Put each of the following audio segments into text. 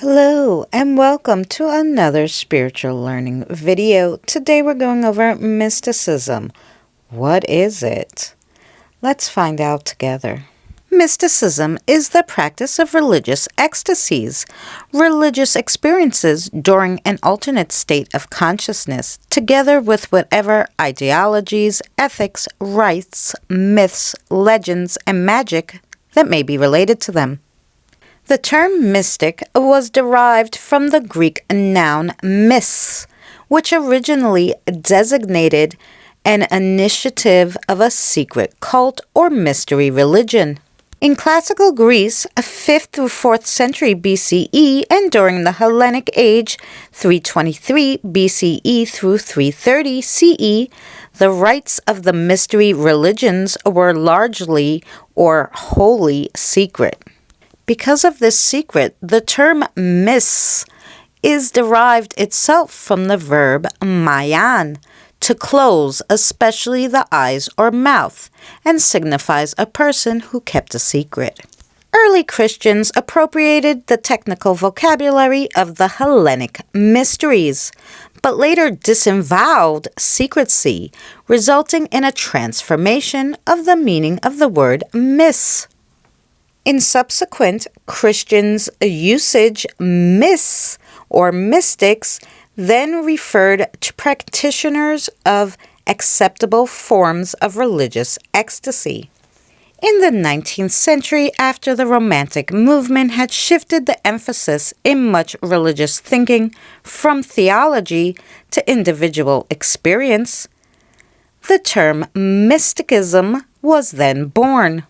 Hello and welcome to another spiritual learning video. Today we're going over mysticism. What is it? Let's find out together. Mysticism is the practice of religious ecstasies, religious experiences during an alternate state of consciousness, together with whatever ideologies, ethics, rites, myths, legends, and magic that may be related to them. The term mystic was derived from the Greek noun mys, which originally designated an initiative of a secret cult or mystery religion. In classical Greece, 5th through 4th century BCE, and during the Hellenic Age, 323 BCE through 330 CE, the rites of the mystery religions were largely or wholly secret. Because of this secret, the term mys is derived itself from the verb mayan, to close, especially the eyes or mouth, and signifies a person who kept a secret. Early Christians appropriated the technical vocabulary of the Hellenic mysteries, but later disavowed secrecy, resulting in a transformation of the meaning of the word mys. In subsequent Christians' usage, mysts or mystics then referred to practitioners of acceptable forms of religious ecstasy. In the 19th century, after the Romantic movement had shifted the emphasis in much religious thinking from theology to individual experience, the term mysticism was then born.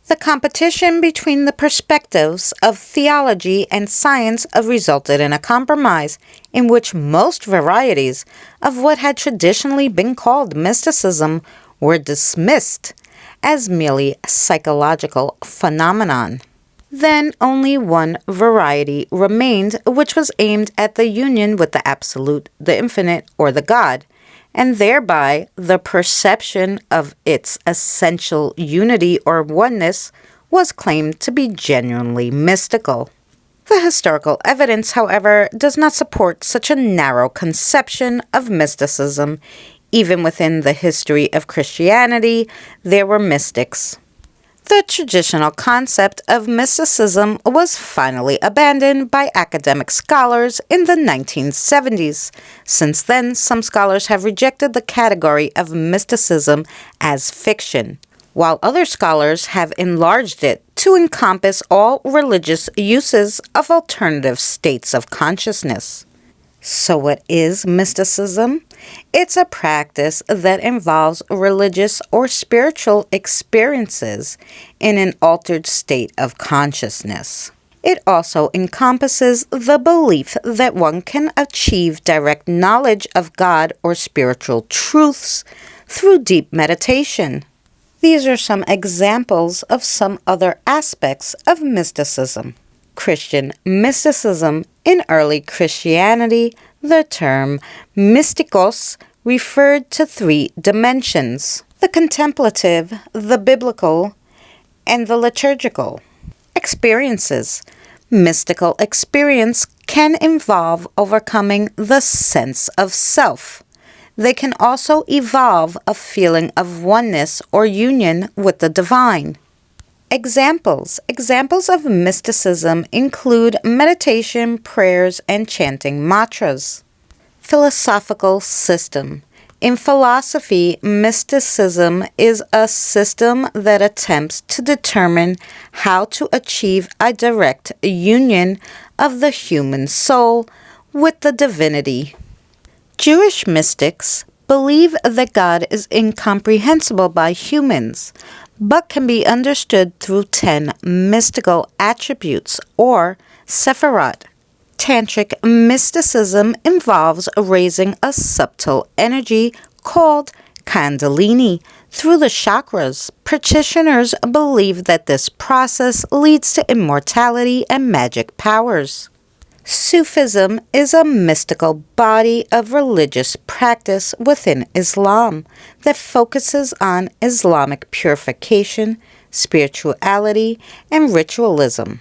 The competition between the perspectives of theology and science resulted in a compromise in which most varieties of what had traditionally been called mysticism were dismissed as merely psychological phenomenon. Then only one variety remained, which was aimed at the union with the absolute, the infinite, or the God, and thereby the perception of its essential unity or oneness was claimed to be genuinely mystical. The historical evidence, however, does not support such a narrow conception of mysticism. Even within the history of Christianity, there were mystics. The traditional concept of mysticism was finally abandoned by academic scholars in the 1970s. Since then, some scholars have rejected the category of mysticism as fiction, while other scholars have enlarged it to encompass all religious uses of alternative states of consciousness. So what is mysticism? It's a practice that involves religious or spiritual experiences in an altered state of consciousness. It also encompasses the belief that one can achieve direct knowledge of God or spiritual truths through deep meditation. These are some examples of some other aspects of mysticism. Christian mysticism. In early Christianity, the term mystikos referred to three dimensions: the contemplative, the biblical, and the liturgical. Experiences. Mystical experience can involve overcoming the sense of self. They can also evolve a feeling of oneness or union with the divine. Examples of mysticism include meditation, prayers, and chanting mantras. Philosophical system. In philosophy, mysticism is a system that attempts to determine how to achieve a direct union of the human soul with the divinity. Jewish mystics believe that God is incomprehensible by humans, but can be understood through 10 mystical attributes, or sephirot. Tantric mysticism involves raising a subtle energy called kundalini through the chakras. Practitioners believe that this process leads to immortality and magic powers. Sufism is a mystical body of religious practice within Islam that focuses on Islamic purification, spirituality, and ritualism.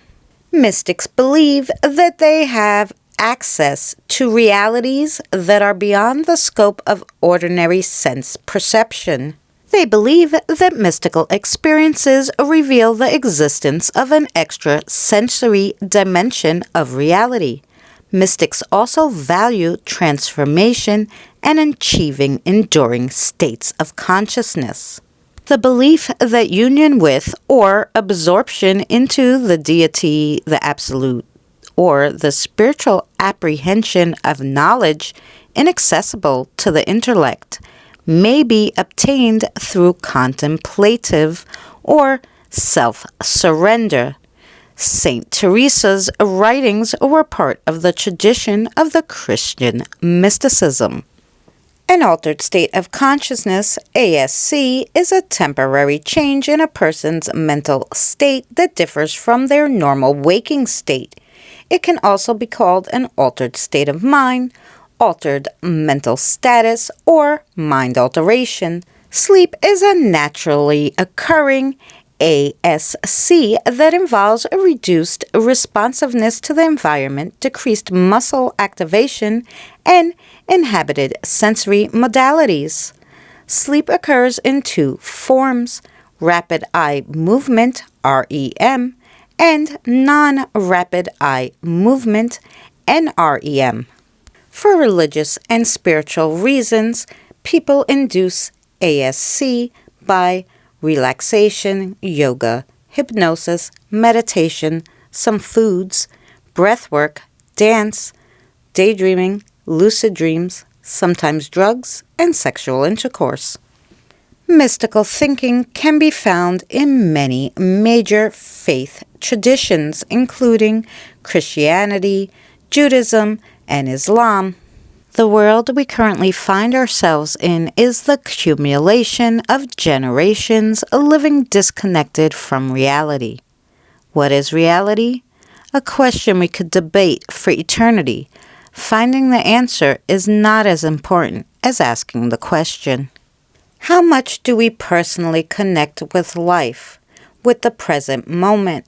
Mystics believe that they have access to realities that are beyond the scope of ordinary sense perception. They believe that mystical experiences reveal the existence of an extra sensory dimension of reality. Mystics also value transformation and achieving enduring states of consciousness. The belief that union with or absorption into the deity, the absolute, or the spiritual apprehension of knowledge inaccessible to the intellect may be obtained through contemplative or self-surrender. Saint Teresa's writings were part of the tradition of the Christian mysticism. An altered state of consciousness, ASC, is a temporary change in a person's mental state that differs from their normal waking state. It can also be called an altered state of mind, altered mental status, or mind alteration. Sleep is a naturally occurring ASC that involves a reduced responsiveness to the environment, decreased muscle activation, and inhibited sensory modalities. Sleep occurs in two forms: rapid eye movement, REM, and non-rapid eye movement, NREM. For religious and spiritual reasons, people induce ASC by relaxation, yoga, hypnosis, meditation, some foods, breathwork, dance, daydreaming, lucid dreams, sometimes drugs, and sexual intercourse. Mystical thinking can be found in many major faith traditions, including Christianity, Judaism, and Islam. The world we currently find ourselves in is the accumulation of generations living disconnected from reality. What is reality? A question we could debate for eternity. Finding the answer is not as important as asking the question. How much do we personally connect with life, with the present moment?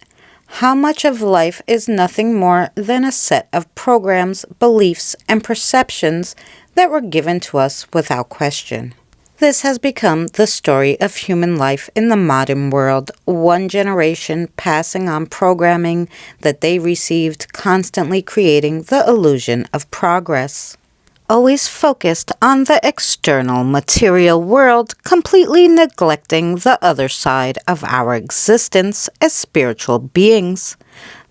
How much of life is nothing more than a set of programs, beliefs, and perceptions that were given to us without question? This has become the story of human life in the modern world, one generation passing on programming that they received, constantly creating the illusion of progress. Always focused on the external material world, completely neglecting the other side of our existence as spiritual beings.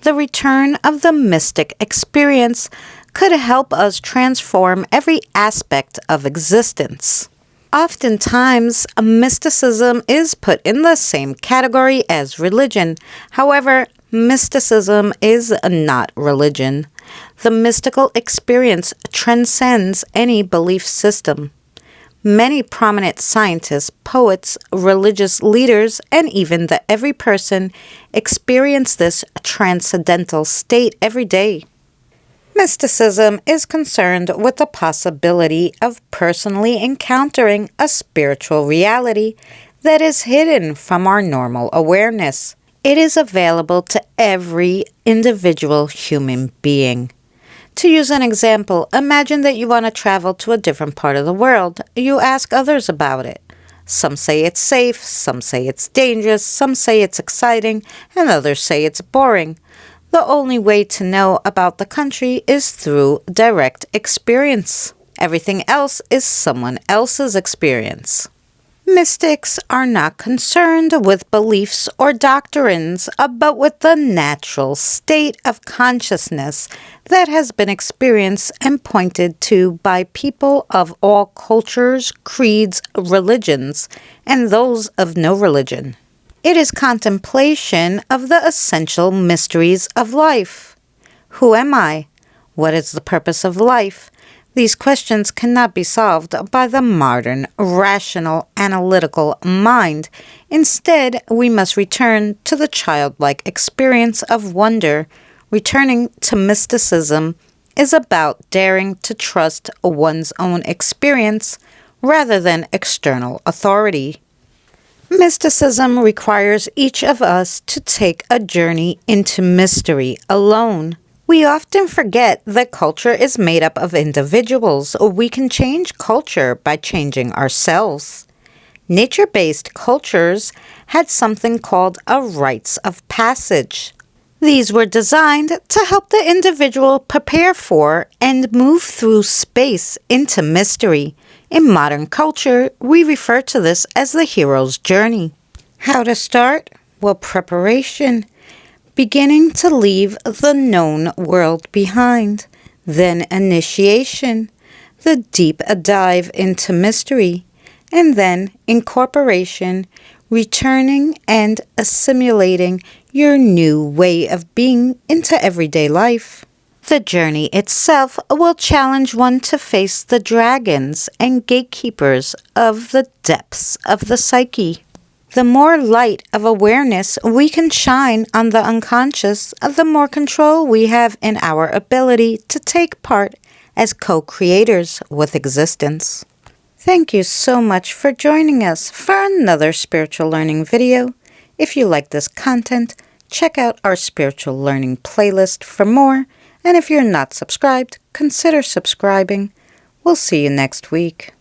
The return of the mystic experience could help us transform every aspect of existence. Oftentimes, mysticism is put in the same category as religion. However, mysticism is not religion. The mystical experience transcends any belief system. Many prominent scientists, poets, religious leaders, and even the every person experience this transcendental state every day. Mysticism is concerned with the possibility of personally encountering a spiritual reality that is hidden from our normal awareness. It is available to every individual human being. To use an example, imagine that you want to travel to a different part of the world. You ask others about it. Some say it's safe, some say it's dangerous, some say it's exciting, and others say it's boring. The only way to know about the country is through direct experience. Everything else is someone else's experience. Mystics are not concerned with beliefs or doctrines, but with the natural state of consciousness that has been experienced and pointed to by people of all cultures, creeds, religions, and those of no religion. It is contemplation of the essential mysteries of life. Who am I? What is the purpose of life? These questions cannot be solved by the modern, rational, analytical mind. Instead, we must return to the childlike experience of wonder. Returning to mysticism is about daring to trust one's own experience rather than external authority. Mysticism requires each of us to take a journey into mystery alone. We often forget that culture is made up of individuals. We can change culture by changing ourselves. Nature-based cultures had something called a rites of passage. These were designed to help the individual prepare for and move through space into mystery. In modern culture, we refer to this as the hero's journey. How to start? Well, preparation. Beginning to leave the known world behind. Then initiation, the deep dive into mystery. And then incorporation, returning and assimilating your new way of being into everyday life. The journey itself will challenge one to face the dragons and gatekeepers of the depths of the psyche. The more light of awareness we can shine on the unconscious, the more control we have in our ability to take part as co-creators with existence. Thank you so much for joining us for another spiritual learning video. If you like this content, check out our spiritual learning playlist for more. And if you're not subscribed, consider subscribing. We'll see you next week.